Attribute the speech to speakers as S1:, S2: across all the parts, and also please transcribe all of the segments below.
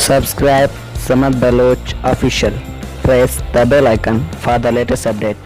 S1: Subscribe Samad Baloch Official. Press the bell icon for the latest update.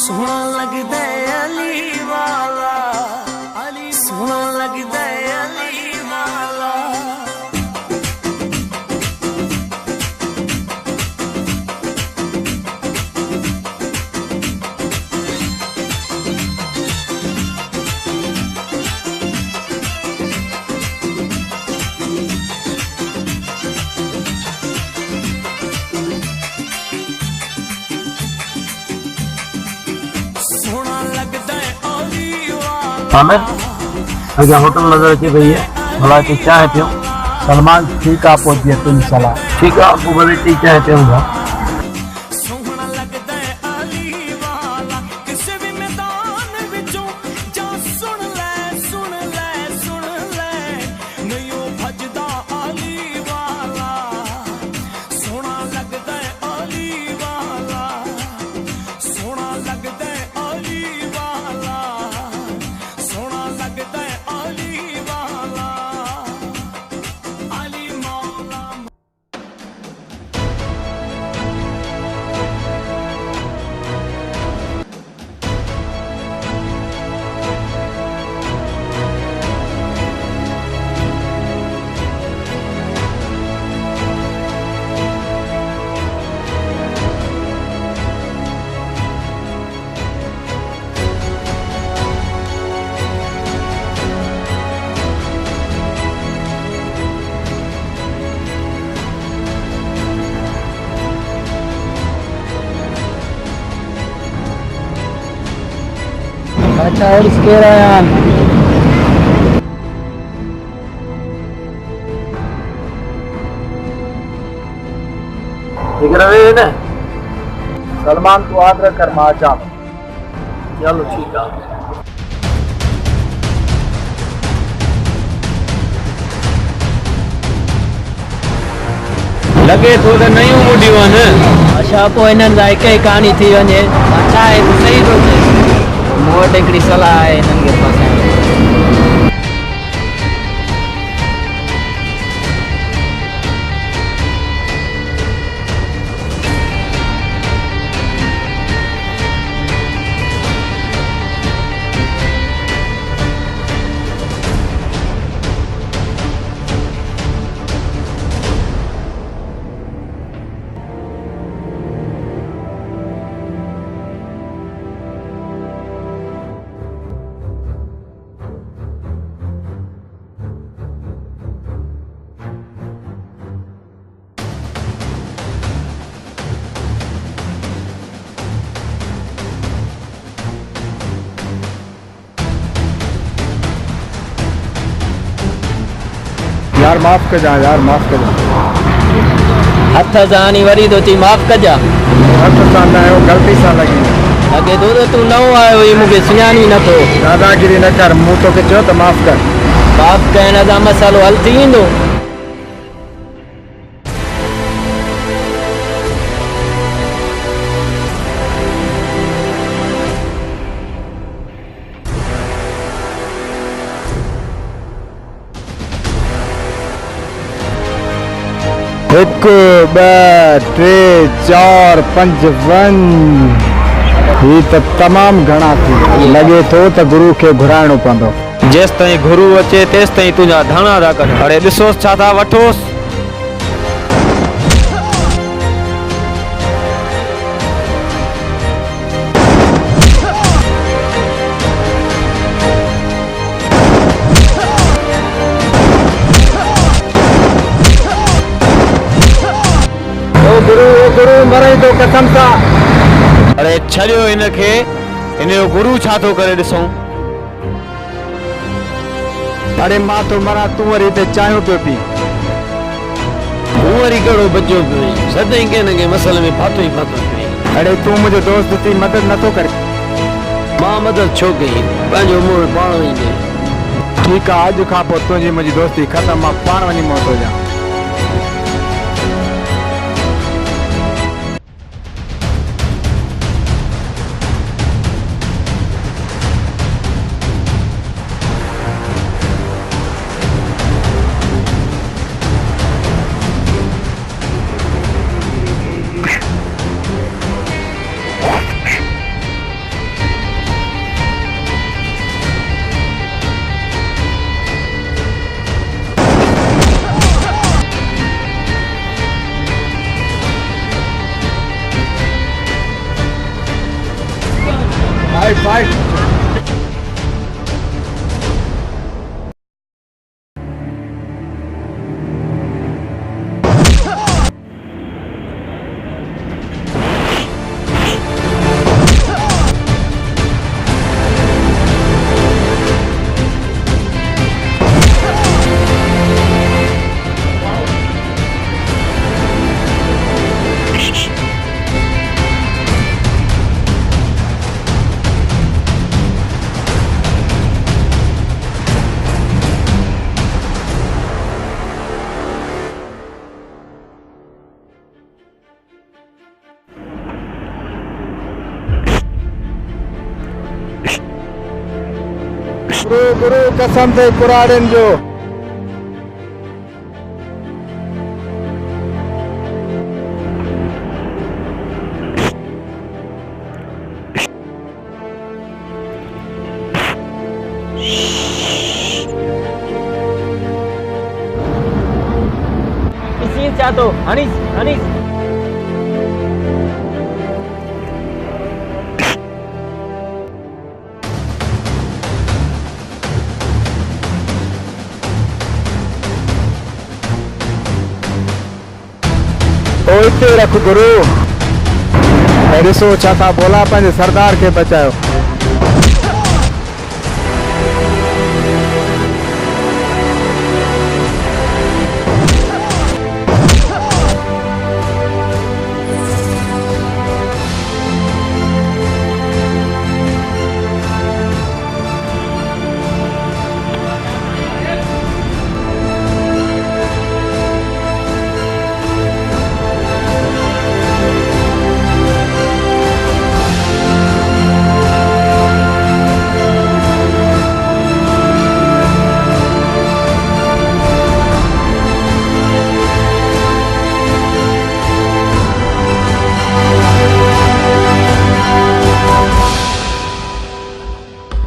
S2: सोना लगदा अली वाला, अली सोना लगदा अली वाला।
S3: आमिर अगर होटल नजर अचे पई है भला के चाय पियो। सलमान ठीक आ पहुंची तुम सलाह ठीक आ को बड़े टी चाय पियूंगा।
S1: अच्छा और इसके रयान
S3: ठीक रहे ना सलमान को आदर कर मा जा। चलो ठीक है
S4: लगे थो त नयूं मुडियूं आहिनि।
S1: अच्छा पोइ हिननि जा हिकु ई कहाणी थी वञे। अच्छा आहे त सही थो थिए। मूं वटि हिकिड़ी सलाह आहे हिननि खे फसाइण।
S3: यार माफ कर जा यार माफ कर जा।
S1: हथ जानी वरी तो थी माफ़ कजा।
S3: हथ सां न आयो गलती सां लगी।
S1: अॻे तो तूं नओं आयो हुई मूंखे सुञाणी नथो।
S3: दादागिरी न कर मूं तोखे चयो त माफ़ कर।
S1: माफ़ करण सां मसालो हल थी वेंदो।
S3: एक 2 3 4 5 1 ही त तमाम घणा थी लगे तो त गुरु के घुराइणो पवंदो।
S4: जेस ताईं गुरु अचे तेस ताईं तुंहिंजा धाणा था कनि। अरे ॾिसोसि छा था वठोसि।
S3: गुरु मरे तो कसम सा।
S4: अरे छॾियो हिनखे, हिनजो गुरु छा थो करे ॾिसूं।
S3: अरे मां तो मरा, तू वरी हिते चाहियो पियो पी।
S4: तूं वरी कहिड़ो बचो पियो, सदाईं कंहिं न कंहिं मसइले में फाथो ई फाथो पियो।
S3: अरे तू मुंहिंजो दोस्त थी मदद नथो करे।
S4: मां मदद छो कई, पंहिंजो मुंहुं पाण वञे।
S3: ठीकु आहे, अॼु खां पोइ तुंहिंजी मुंहिंजी दोस्ती ख़तमु, मां पाण वञी मौत हुजां। फाइट गुरु कसम से कुराड़न जो।
S1: इसी चाहतो हनीस हनीस
S3: इते रख गुरु। ॾिसो छा था बोला, पंहिंजे सरदार के बचायो।